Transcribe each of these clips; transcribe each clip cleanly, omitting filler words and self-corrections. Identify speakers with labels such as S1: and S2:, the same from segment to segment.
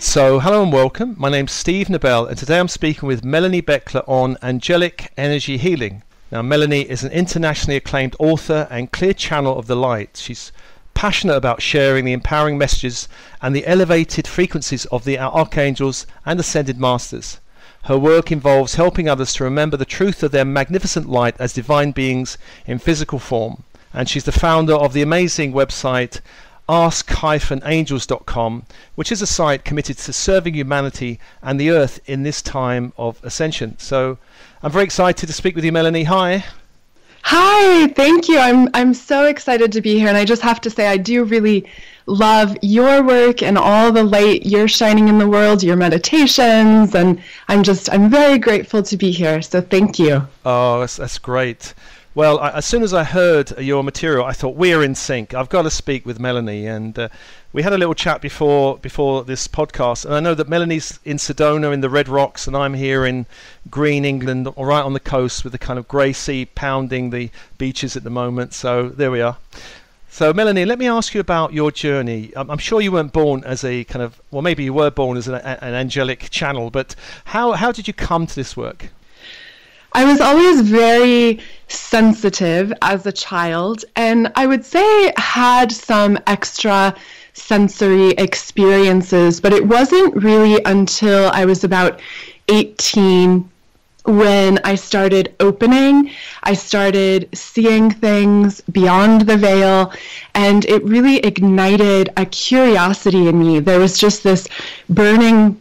S1: So, hello and welcome. My name's Steve Nobel, and today I'm speaking with Melanie Beckler on angelic energy healing. Now, Melanie is an internationally acclaimed author and clear channel of the light. She's passionate about sharing the empowering messages and the elevated frequencies of the Archangels and Ascended Masters. Her work involves helping others to remember the truth of their magnificent light as divine beings in physical form. And she's the founder of the amazing website ask-angels.com, which is a site committed to serving humanity and the earth in this time of ascension. So I'm very excited to speak with you, Melanie. Hi.
S2: Hi, thank you. I'm so excited to be here, and I just have to say I do really love your work and all the light you're shining in the world, your meditations, and I'm very grateful to be here. So thank you.
S1: Oh, that's great. Well, as soon as I heard your material, I thought, we're in sync. I've got to speak with Melanie. And we had a little chat before this podcast. And I know that Melanie's in Sedona in the Red Rocks, and I'm here in green England, right on the coast with the kind of grey sea pounding the beaches at the moment. So there we are. So, Melanie, let me ask you about your journey. I'm sure you weren't born as a kind of, well, maybe you were born as an angelic channel, but how did you come to this work?
S2: I was always very sensitive as a child, and I would say had some extra sensory experiences, but it wasn't really until I was about 18 when I started opening. I started seeing things beyond the veil, and it really ignited a curiosity in me. There was just this burning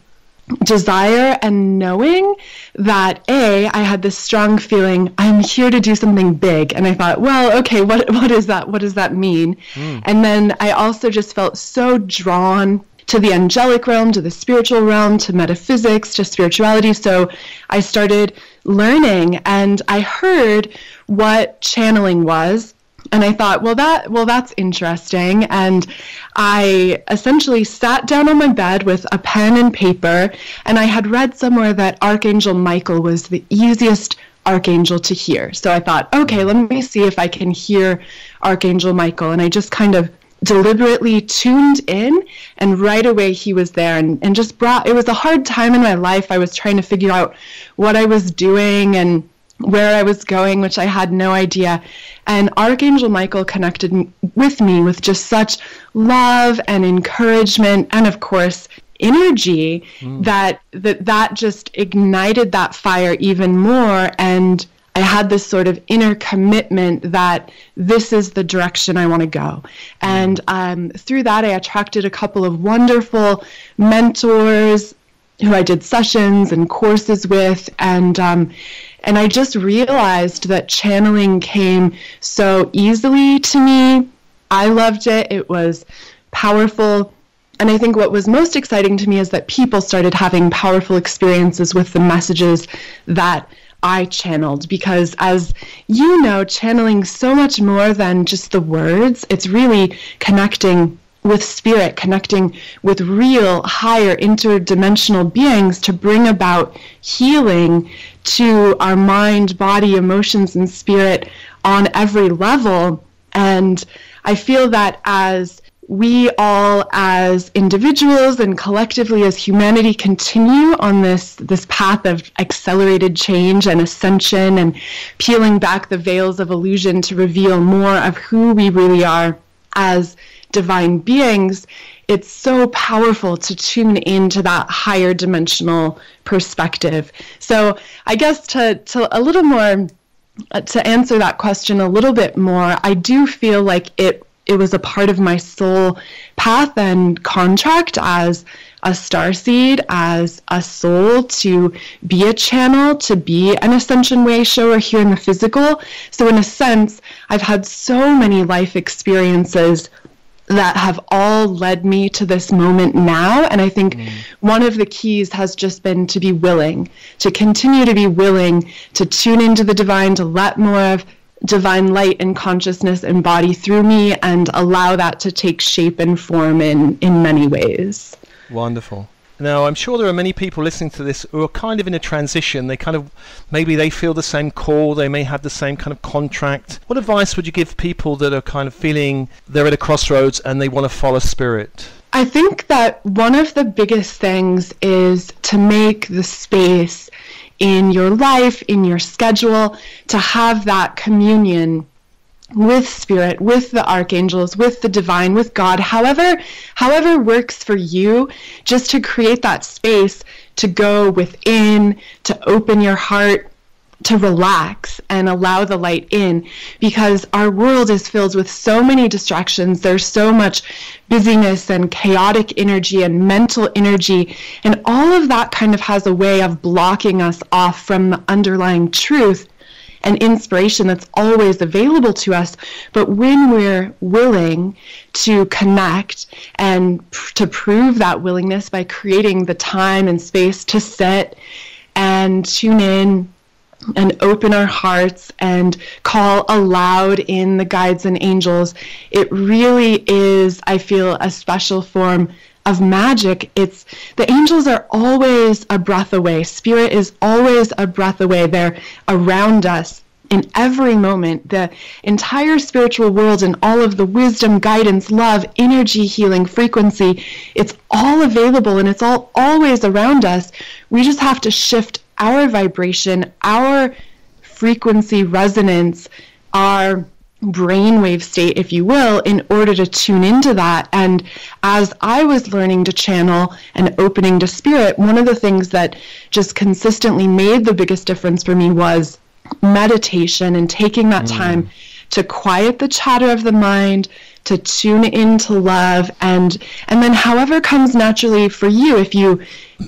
S2: desire and knowing that I had this strong feeling I'm here to do something big, and I thought, well, okay, what is that? What does that mean? And then I also just felt so drawn to the angelic realm, to the spiritual realm, to metaphysics, to spirituality. So I started learning, and I heard what channeling was. And I thought, well, that's interesting. And I essentially sat down on my bed with a pen and paper, and I had read somewhere that Archangel Michael was the easiest archangel to hear. So I thought, okay, let me see if I can hear Archangel Michael. And I just kind of deliberately tuned in, and right away he was there, and just it was a hard time in my life. I was trying to figure out what I was doing and where I was going, which I had no idea. And Archangel Michael connected with me with just such love and encouragement, and of course energy, that just ignited that fire even more. And I had this sort of inner commitment that this is the direction I want to go. And through that, I attracted a couple of wonderful mentors who I did sessions and courses with, and I just realized that channeling came so easily to me. I loved it. It was powerful. And I think what was most exciting to me is that people started having powerful experiences with the messages that I channeled, because as you know, channeling so much more than just the words. It's really connecting with spirit, connecting with real higher interdimensional beings to bring about healing to our mind, body, emotions, and spirit on every level. And I feel that as we all as individuals and collectively as humanity continue on this path of accelerated change and ascension and peeling back the veils of illusion to reveal more of who we really are as divine beings, it's so powerful to tune into that higher dimensional perspective. So I guess to a little more, to answer that question a little bit more, I do feel like it was a part of my soul path and contract as a starseed, as a soul, to be a channel, to be an ascension way shower here in the physical. So in a sense, I've had so many life experiences that have all led me to this moment now. And I think one of the keys has just been to be willing, to continue to be willing to tune into the divine, to let more of divine light and consciousness embody through me and allow that to take shape and form in many ways.
S1: Wonderful. Now, I'm sure there are many people listening to this who are kind of in a transition. They kind of, maybe they feel the same call, they may have the same kind of contract. What advice would you give people that are kind of feeling they're at a crossroads and they want to follow spirit?
S2: I think that one of the biggest things is to make the space in your life, in your schedule, to have that communion with spirit, with the archangels, with the divine, with God, however works for you, just to create that space to go within, to open your heart, to relax and allow the light in, because our world is filled with so many distractions. There's so much busyness and chaotic energy and mental energy, and all of that kind of has a way of blocking us off from the underlying truth and inspiration that's always available to us. But when we're willing to connect and to prove that willingness by creating the time and space to sit and tune in and open our hearts and call aloud in the guides and angels, it really is, I feel, a special form of magic. It's the angels are always a breath away. Spirit is always a breath away. They're around us in every moment. The entire spiritual world and all of the wisdom, guidance, love, energy, healing, frequency, it's all available and it's all always around us. We just have to shift our vibration, our frequency resonance, our brainwave state, if you will, in order to tune into that. And as I was learning to channel and opening to spirit, one of the things that just consistently made the biggest difference for me was meditation and taking that time to quiet the chatter of the mind, to tune into love, and then however comes naturally for you. If you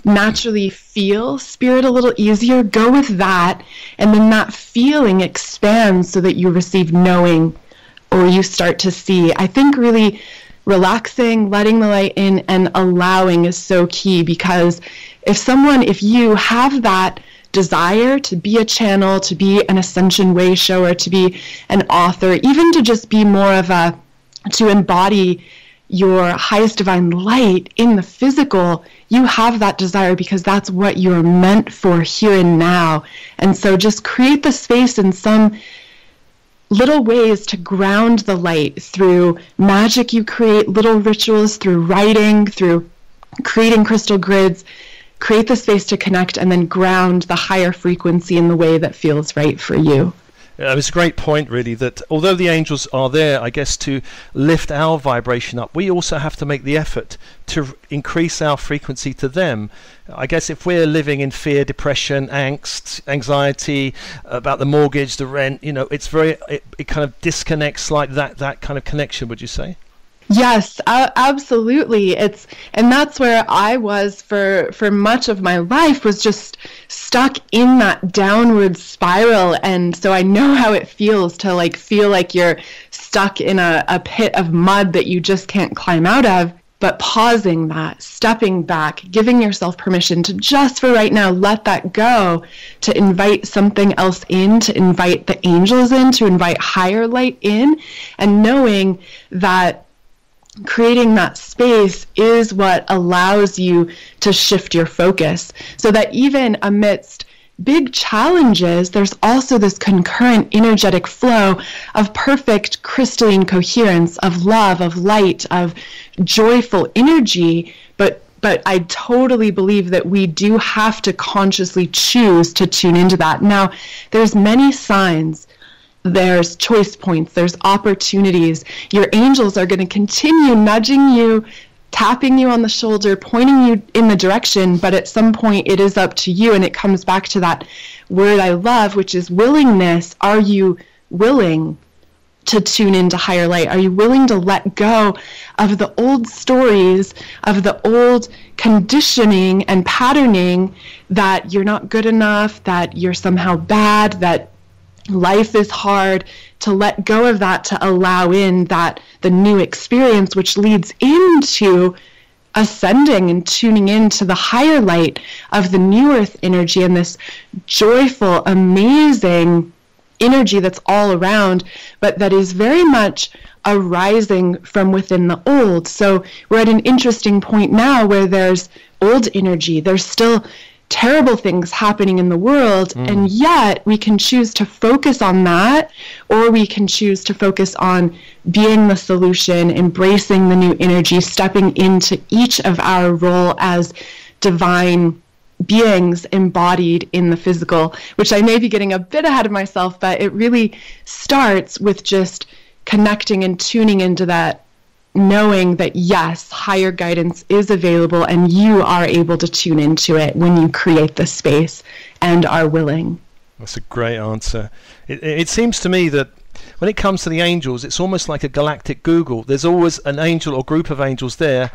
S2: naturally feel spirit a little easier, go with that, and then that feeling expands so that you receive knowing, or you start to see. I think really relaxing, letting the light in, and allowing is so key, because if you have that desire to be a channel, to be an ascension way shower, to be an author, even to just be more of to embody your highest divine light in the physical, you have that desire because that's what you're meant for here and now. And so just create the space in some little ways to ground the light through magic you create, little rituals, through writing, through creating crystal grids. Create the space to connect and then ground the higher frequency in the way that feels right for you.
S1: It's a great point, really, that although the angels are there, I guess, to lift our vibration up, we also have to make the effort to increase our frequency to them. I guess if we're living in fear, depression, angst, anxiety about the mortgage, the rent, it kind of disconnects like that kind of connection, would you say?
S2: Yes, absolutely. And that's where I was for much of my life, was just stuck in that downward spiral. And so I know how it feels to feel like you're stuck in a pit of mud that you just can't climb out of. But pausing that, stepping back, giving yourself permission to just for right now let that go, to invite something else in, to invite the angels in, to invite higher light in, and knowing that creating that space is what allows you to shift your focus, so that even amidst big challenges, there's also this concurrent energetic flow of perfect crystalline coherence, of love, of light, of joyful energy. But I totally believe that we do have to consciously choose to tune into that. Now, there's many signs. There's choice points, there's opportunities. Your angels are going to continue nudging you, tapping you on the shoulder, pointing you in the direction, but at some point it is up to you, and it comes back to that word I love, which is willingness. Are you willing to tune into higher light? Are you willing to let go of the old stories, of the old conditioning and patterning that you're not good enough, that you're somehow bad, that life is hard, to let go of that, to allow in that the new experience, which leads into ascending and tuning into the higher light of the new earth energy and this joyful, amazing energy that's all around, but that is very much arising from within the old. So we're at an interesting point now where there's old energy. There's still terrible things happening in the world, and yet we can choose to focus on that, or we can choose to focus on being the solution, embracing the new energy, stepping into each of our role as divine beings embodied in the physical, which I may be getting a bit ahead of myself, but it really starts with just connecting and tuning into that, knowing that yes, higher guidance is available and you are able to tune into it when you create the space and are willing.
S1: That's a great answer. It seems to me that when it comes to the angels, it's almost like a galactic Google. There's always an angel or group of angels there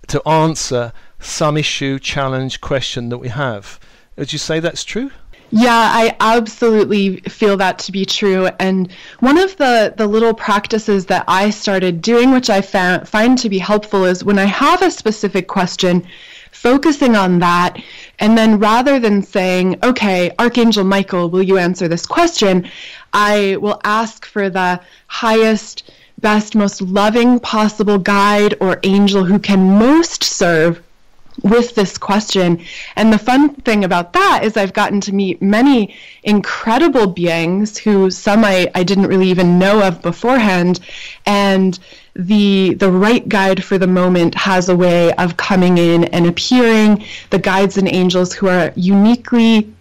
S1: to answer some issue, challenge, question that we have. Would you say that's true?
S2: Yeah, I absolutely feel that to be true. And one of the little practices that I started doing, which I find to be helpful, is when I have a specific question, focusing on that, and then rather than saying, okay, Archangel Michael, will you answer this question? I will ask for the highest, best, most loving possible guide or angel who can most serve with this question. And the fun thing about that is I've gotten to meet many incredible beings who some I didn't really even know of beforehand, and the right guide for the moment has a way of coming in and appearing, the guides and angels who are uniquely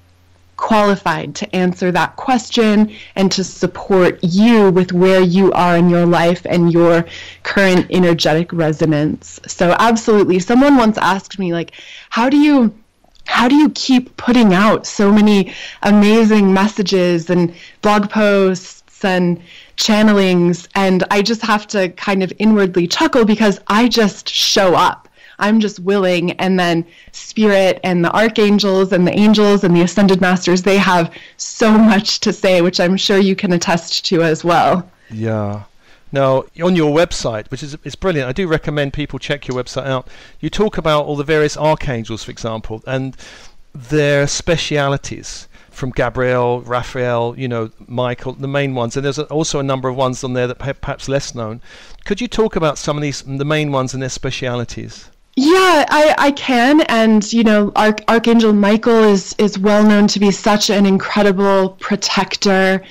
S2: qualified to answer that question and to support you with where you are in your life and your current energetic resonance. So absolutely. Someone once asked me, like, how do you keep putting out so many amazing messages and blog posts and channelings? And I just have to kind of inwardly chuckle because I just show up. I'm just willing, and then Spirit and the Archangels and the Angels and the Ascended Masters, they have so much to say, which I'm sure you can attest to as well.
S1: Yeah. Now, on your website, which is brilliant, I do recommend people check your website out. You talk about all the various archangels, for example, and their specialities, from Gabriel, Raphael, Michael, the main ones, and there's also a number of ones on there that perhaps less known. Could you talk about some of these, the main ones and their specialities?
S2: Yeah, I can. And, Archangel Michael is well known to be such an incredible protector.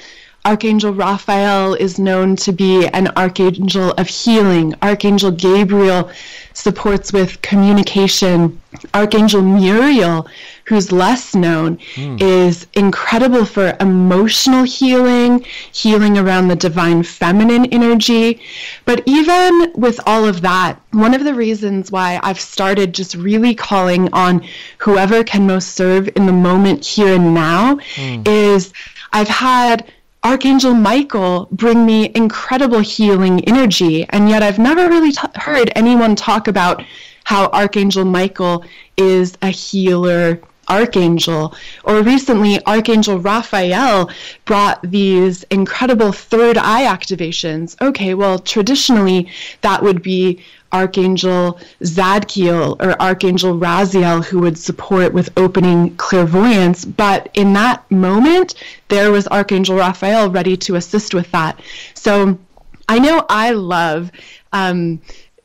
S2: Archangel Raphael is known to be an archangel of healing. Archangel Gabriel supports with communication. Archangel Muriel, who's less known, is incredible for emotional healing, healing around the divine feminine energy. But even with all of that, one of the reasons why I've started just really calling on whoever can most serve in the moment here and now is I've had Archangel Michael bring me incredible healing energy, and yet I've never really heard anyone talk about how Archangel Michael is a healer archangel. Or recently, Archangel Raphael brought these incredible third eye activations. Okay, well, traditionally, that would be Archangel Zadkiel or Archangel Raziel, who would support with opening clairvoyance. But in that moment, there was Archangel Raphael ready to assist with that. So I know I love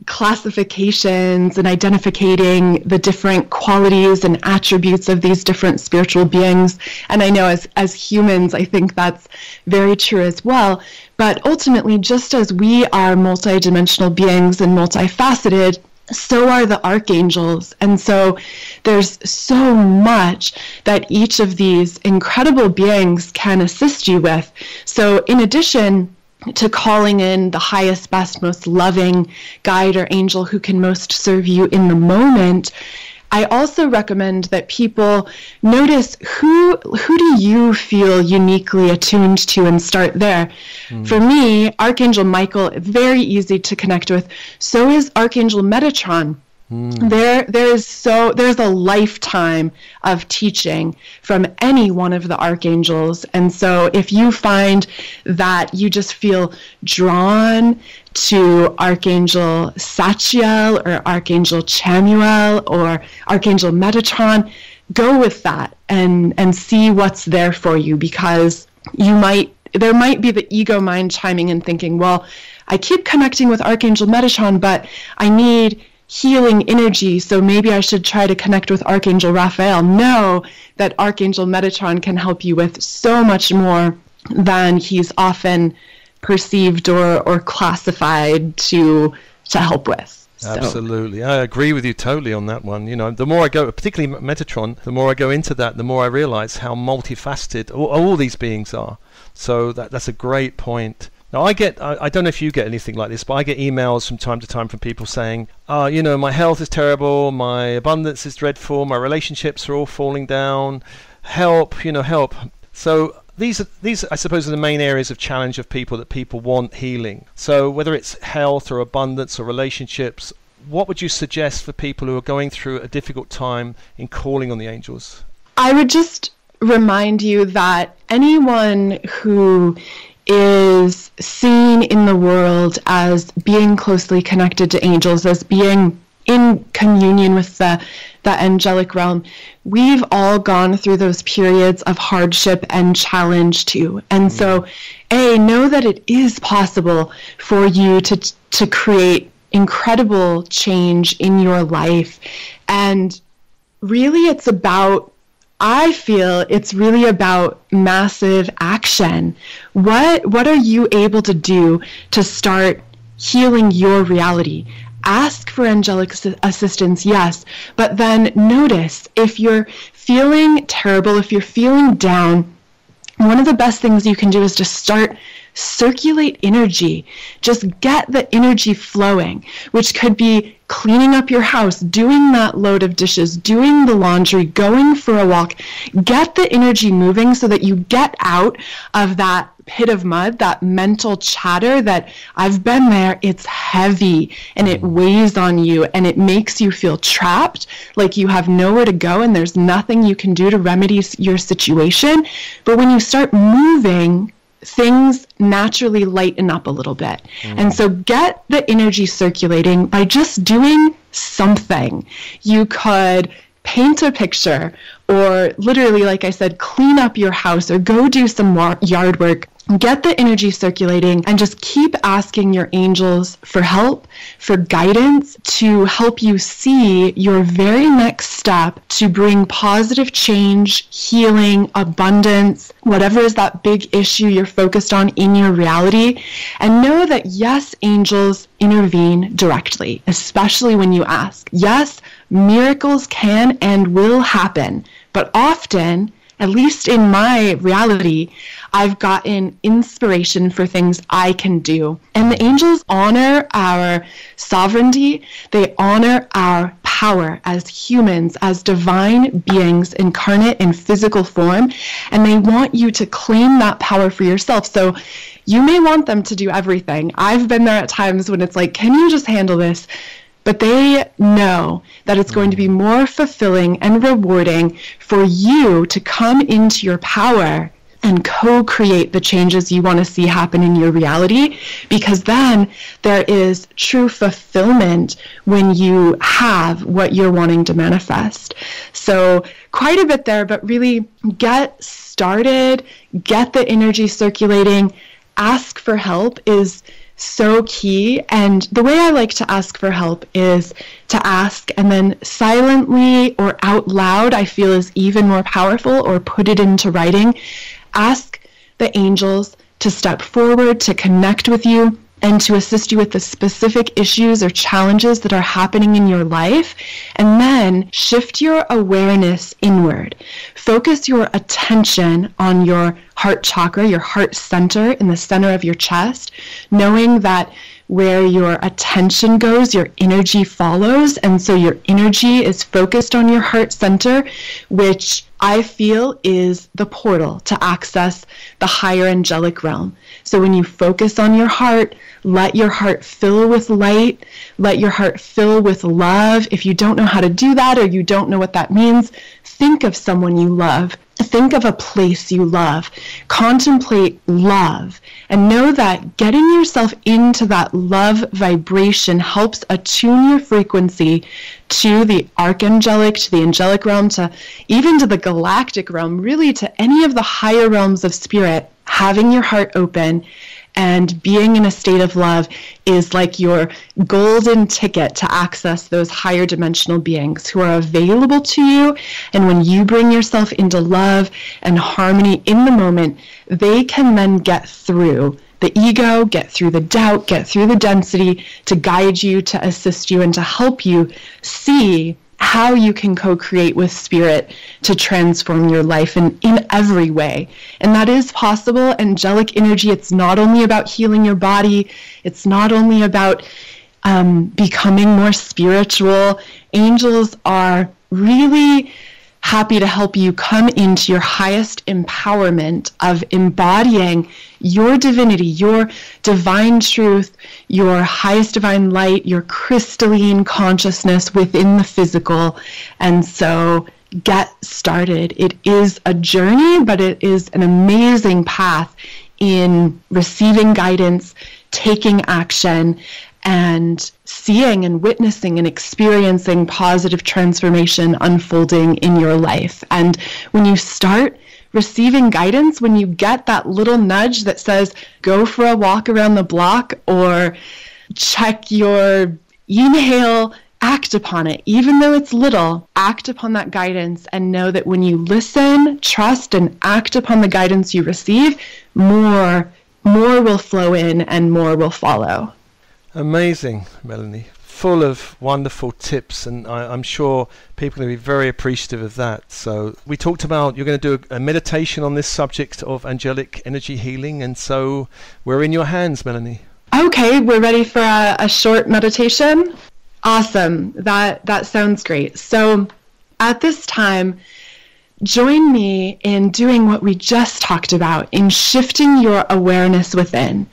S2: classifications and identifying the different qualities and attributes of these different spiritual beings. And I know as humans, I think that's very true as well. But ultimately, just as we are multidimensional beings and multifaceted, so are the archangels. And so there's so much that each of these incredible beings can assist you with. So in addition to calling in the highest, best, most loving guide or angel who can most serve you in the moment, I also recommend that people notice who do you feel uniquely attuned to and start there. For me, Archangel Michael, very easy to connect with. So is Archangel Metatron. There's a lifetime of teaching from any one of the archangels. And so if you find that you just feel drawn to Archangel Sachiel or Archangel Chamuel or Archangel Metatron, go with that and see what's there for you, because there might be the ego mind chiming and thinking, well, I keep connecting with Archangel Metatron, but I need healing energy, so maybe I should try to connect with Archangel Raphael. Know that Archangel Metatron can help you with so much more than he's often perceived or classified to help with. So.
S1: Absolutely. I agree with you totally on that one. The more I go, particularly Metatron, the more I go into that, the more I realize how multifaceted all these beings are. So that's a great point. Now, I don't know if you get anything like this, but I get emails from time to time from people saying, my health is terrible, my abundance is dreadful, my relationships are all falling down, help, help. So these, I suppose, are the main areas of challenge of people that people want healing. So whether it's health or abundance or relationships, what would you suggest for people who are going through a difficult time in calling on the angels?
S2: I would just remind you that anyone who is seen in the world as being closely connected to angels, as being in communion with the angelic realm, we've all gone through those periods of hardship and challenge too. And so, know that it is possible for you to create incredible change in your life. And really I feel it's really about massive action. What are you able to do to start healing your reality? Ask for angelic assistance, yes, but then notice if you're feeling terrible, if you're feeling down, one of the best things you can do is just start circulate energy. Just get the energy flowing, which could be cleaning up your house, doing that load of dishes, doing the laundry, going for a walk. Get the energy moving so that you get out of that pit of mud, that mental chatter that I've been there. It's heavy and it weighs on you and it makes you feel trapped, like you have nowhere to go and there's nothing you can do to remedy your situation. But when you start moving, things naturally lighten up a little bit. And so get the energy circulating by just doing something. You could paint a picture, or literally, like I said, clean up your house or go do some yard work. Get the energy circulating and just keep asking your angels for help, for guidance, to help you see your very next step to bring positive change, healing, abundance, whatever is that big issue you're focused on in your reality. And know that, yes, angels intervene directly, especially when you ask. Yes, miracles can and will happen, but often, at least in my reality, I've gotten inspiration for things I can do. And the angels honor our sovereignty. They honor our power as humans, as divine beings incarnate in physical form. And they want you to claim that power for yourself. So you may want them to do everything. I've been there at times when it's like, can you just handle this? But they know that it's going to be more fulfilling and rewarding for you to come into your power and co-create the changes you want to see happen in your reality, because then there is true fulfillment when you have what you're wanting to manifest. So quite a bit there, but really get started, get the energy circulating, ask for help is so key. And the way I like to ask for help is to ask and then silently or out loud, I feel is even more powerful, or put it into writing. Ask the angels to step forward, to connect with you, and to assist you with the specific issues or challenges that are happening in your life. And then shift your awareness inward. Focus your attention on your heart chakra, your heart center in the center of your chest, knowing that where your attention goes, your energy follows. And so your energy is focused on your heart center, which I feel is the portal to access the higher angelic realm. So when you focus on your heart, let your heart fill with light, let your heart fill with love. If you don't know how to do that, or you don't know what that means, think of someone you love. Think of a place you love. Contemplate love. And know that getting yourself into that love vibration helps attune your frequency to the archangelic, to the angelic realm, to even to the galactic realm, really to any of the higher realms of spirit. Having your heart open And being in a state of love is like your golden ticket to access those higher dimensional beings who are available to you. And when you bring yourself into love and harmony in the moment, they can then get through the ego, get through the doubt, get through the density to guide you, to assist you, and to help you see how you can co-create with spirit to transform your life in every way. And that is possible. Angelic energy, it's not only about healing your body, it's not only about becoming more spiritual. Angels are really happy to help you come into your highest empowerment of embodying your divinity, your divine truth, your highest divine light, your crystalline consciousness within the physical. And so get started. It is a journey, but it is an amazing path in receiving guidance, taking action, and seeing and witnessing and experiencing positive transformation unfolding in your life. And when you start receiving guidance, when you get that little nudge that says, go for a walk around the block or check your email, act upon it. Even though it's little, act upon that guidance and know that when you listen, trust, and act upon the guidance you receive, more will flow in and more will follow.
S1: Amazing, Melanie. Full of wonderful tips, and I'm sure people are going to be very appreciative of that. So we talked about you're going to do a meditation on this subject of angelic energy healing, and so we're in your hands, Melanie.
S2: Okay, we're ready for a short meditation. Awesome. That sounds great. So at this time, join me in doing what we just talked about, in shifting your awareness within.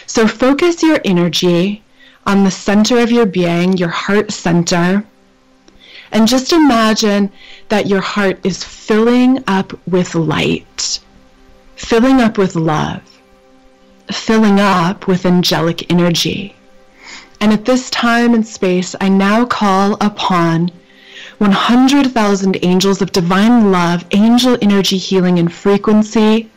S2: So focus your energy on the center of your being, your heart center, and just imagine that your heart is filling up with light, filling up with love, filling up with angelic energy. And at this time and space, I now call upon 100,000 angels of divine love, angel energy healing and frequency.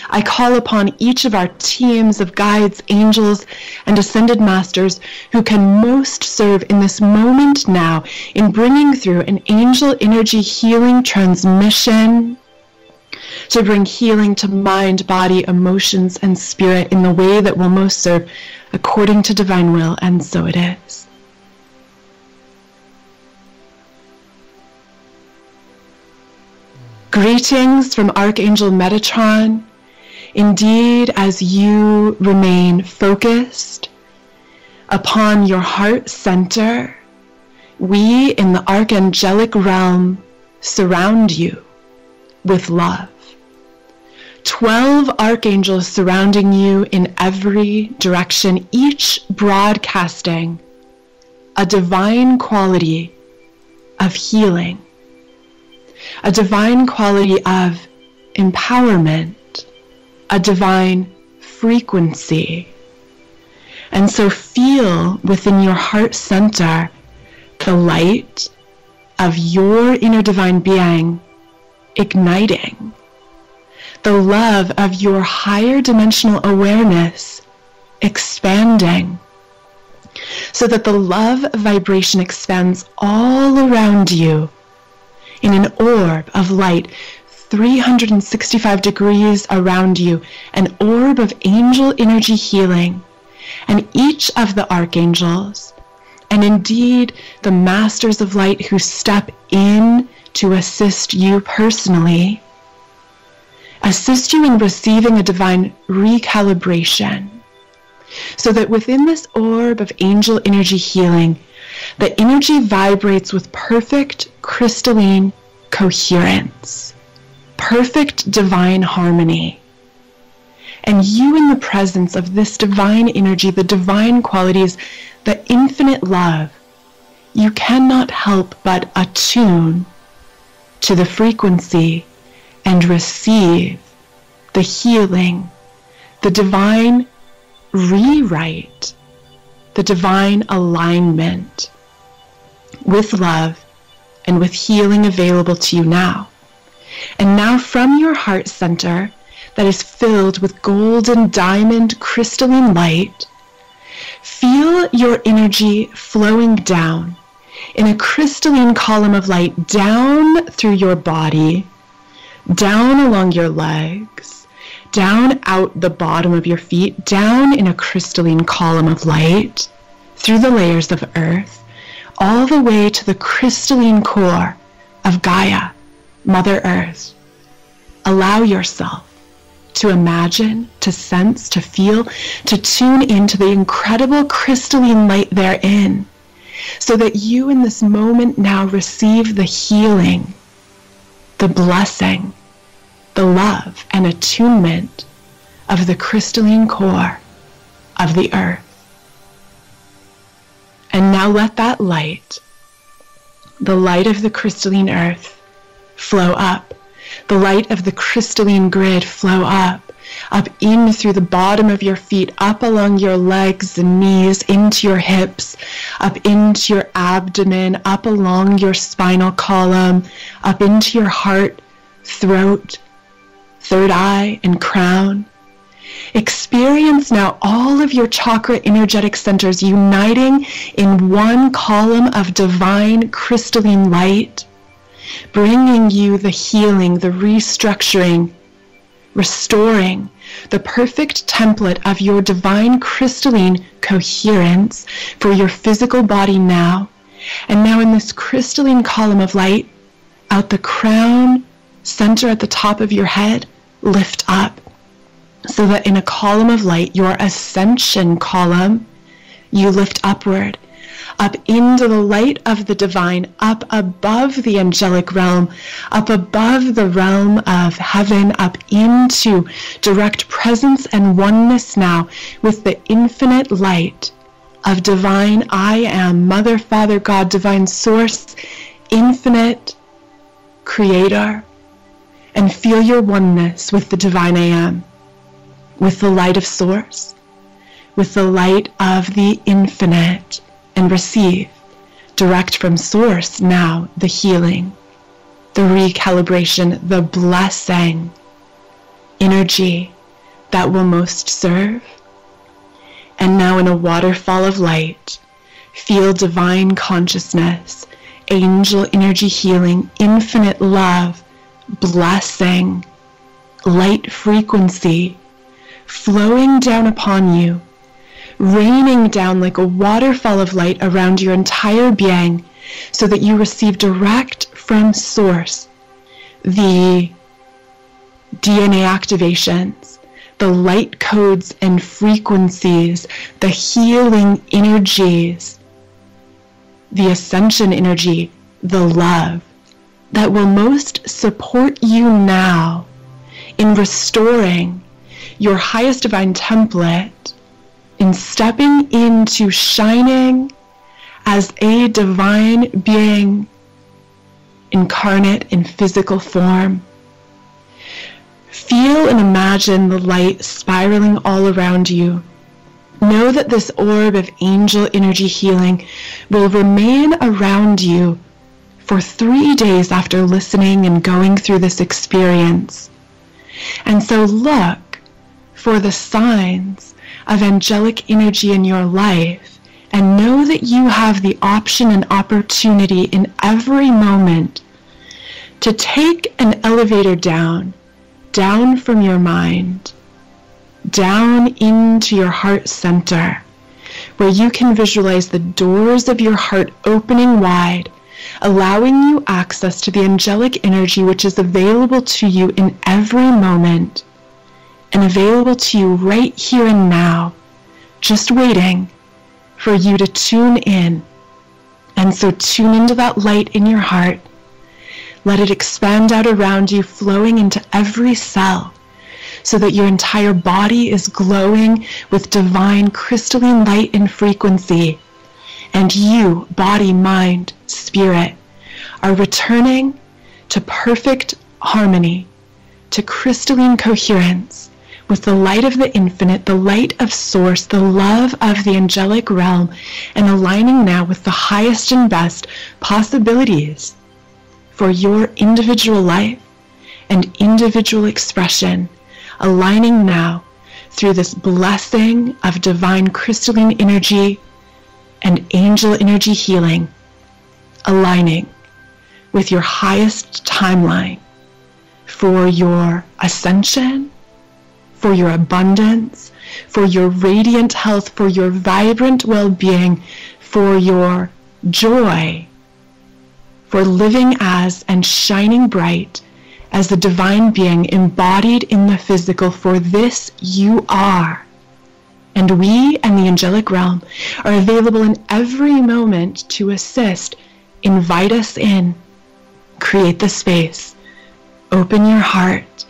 S2: I call upon each of our teams of guides, angels, and ascended masters who can most serve in this moment now in bringing through an angel energy healing transmission to bring healing to mind, body, emotions, and spirit in the way that will most serve according to divine will, and so it is. Greetings from Archangel Metatron. Indeed, as you remain focused upon your heart center, we in the archangelic realm surround you with love. 12 archangels surrounding you in every direction, each broadcasting a divine quality of healing, a divine quality of empowerment, a divine frequency. And so feel within your heart center the light of your inner divine being igniting, the love of your higher dimensional awareness expanding, so that the love vibration expands all around you in an orb of light, 365 degrees around you, an orb of angel energy healing. And each of the archangels, and indeed the masters of light who step in to assist you personally, assist you in receiving a divine recalibration, so that within this orb of angel energy healing, the energy vibrates with perfect crystalline coherence, perfect divine harmony. And you, in the presence of this divine energy, the divine qualities, the infinite love, you cannot help but attune to the frequency and receive the healing, the divine rewrite, the divine alignment with love and with healing available to you now. And now from your heart center, that is filled with golden diamond crystalline light, feel your energy flowing down in a crystalline column of light down through your body, down along your legs, down out the bottom of your feet, down in a crystalline column of light, through the layers of earth, all the way to the crystalline core of Gaia, Mother Earth. Allow yourself to imagine, to sense, to feel, to tune into the incredible crystalline light therein, so that you in this moment now receive the healing, the blessing, the love and attunement of the crystalline core of the earth. And now let that light, the light of the crystalline earth, flow up. The light of the crystalline grid flow up in through the bottom of your feet, up along your legs and knees, into your hips, up into your abdomen, up along your spinal column, up into your heart, throat, third eye, and crown. Experience now all of your chakra energetic centers uniting in one column of divine crystalline light, bringing you the healing, the restructuring, restoring the perfect template of your divine crystalline coherence for your physical body now. And now in this crystalline column of light, out the crown, center at the top of your head, lift up, so that in a column of light, your ascension column, you lift upward, up into the light of the divine, up above the angelic realm, up above the realm of heaven, up into direct presence and oneness now with the infinite light of divine I Am, Mother, Father, God, divine source, infinite creator, and feel your oneness with the divine I Am, with the light of source, with the light of the infinite, and receive direct from source now the healing, the recalibration, the blessing, energy that will most serve. And now in a waterfall of light, feel divine consciousness, angel energy healing, infinite love, blessing, light frequency flowing down upon you, raining down like a waterfall of light around your entire being, so that you receive direct from source the DNA activations, the light codes and frequencies, the healing energies, the ascension energy, the love that will most support you now in restoring your highest divine template, in stepping into shining as a divine being incarnate in physical form. Feel and imagine the light spiraling all around you. Know that this orb of angel energy healing will remain around you for 3 days after listening and going through this experience. And so look for the signs of angelic energy in your life, and know that you have the option and opportunity in every moment to take an elevator down from your mind, down into your heart center, where you can visualize the doors of your heart opening wide, allowing you access to the angelic energy which is available to you in every moment, and available to you right here and now, just waiting for you to tune in. And so tune into that light in your heart. Let it expand out around you, flowing into every cell, so that your entire body is glowing with divine crystalline light and frequency. And you, body, mind, spirit, are returning to perfect harmony, to crystalline coherence, with the light of the infinite, the light of source, the love of the angelic realm, and aligning now with the highest and best possibilities for your individual life and individual expression aligning now through this blessing of divine crystalline energy and angel energy healing, aligning with your highest timeline for your ascension, for your abundance, for your radiant health, for your vibrant well-being, for your joy, for living as and shining bright as the divine being embodied in the physical. For this you are. And we and the angelic realm are available in every moment to assist. Invite us in. Create the space. Open your heart.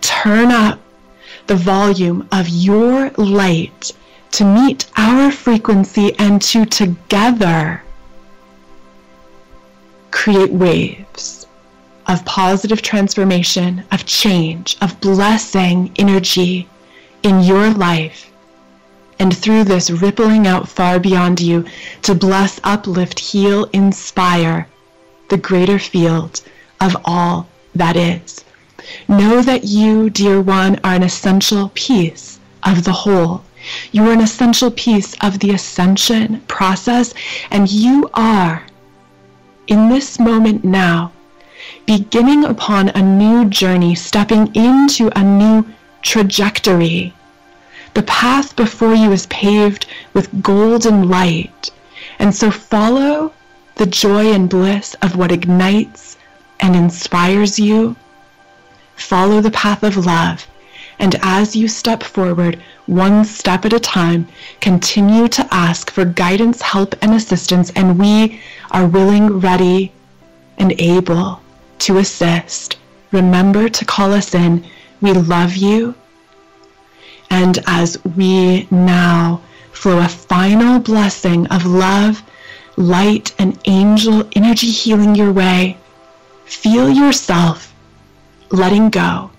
S2: Turn up the volume of your light to meet our frequency and to together create waves of positive transformation, of change, of blessing energy in your life, and through this rippling out far beyond you to bless, uplift, heal, inspire the greater field of all that is. Know that you, dear one, are an essential piece of the whole. You are an essential piece of the ascension process, and you are, in this moment now, beginning upon a new journey, stepping into a new trajectory. The path before you is paved with golden light, and so follow the joy and bliss of what ignites and inspires you. Follow the path of love, and as you step forward, one step at a time, continue to ask for guidance, help, and assistance, and we are willing, ready, and able to assist. Remember to call us in. We love you. And as we now flow a final blessing of love, light, and angel energy healing your way, feel yourself letting go.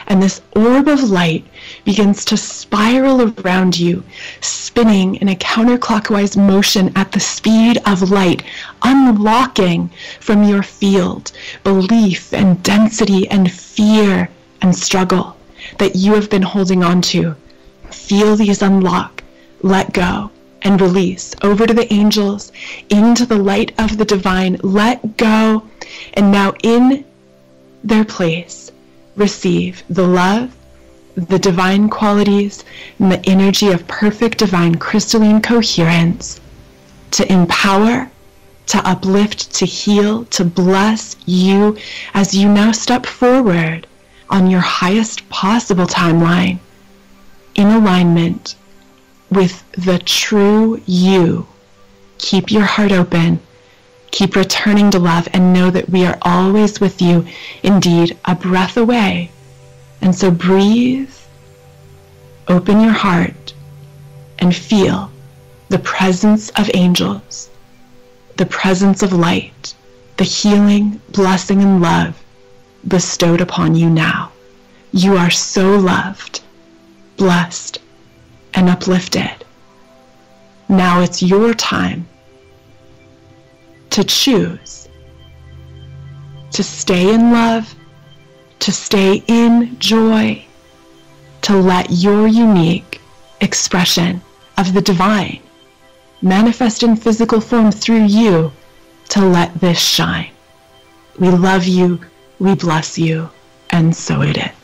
S2: And this orb of light begins to spiral around you, spinning in a counterclockwise motion at the speed of light, unlocking from your field belief and density and fear and struggle that you have been holding on to. Feel these unlock, let go, and release over to the angels, into the light of the divine. Let go, and now in their place, receive the love, the divine qualities, and the energy of perfect divine crystalline coherence to empower, to uplift, to heal, to bless you as you now step forward on your highest possible timeline in alignment with the true you. Keep your heart open. Keep returning to love, and know that we are always with you, indeed a breath away. And so breathe, open your heart, and feel the presence of angels, the presence of light, the healing, blessing, and love bestowed upon you now. You are so loved, blessed, and uplifted. Now it's your time to choose to stay in love, to stay in joy, to let your unique expression of the divine manifest in physical form through you, to let this shine. We love you, we bless you, and so it is.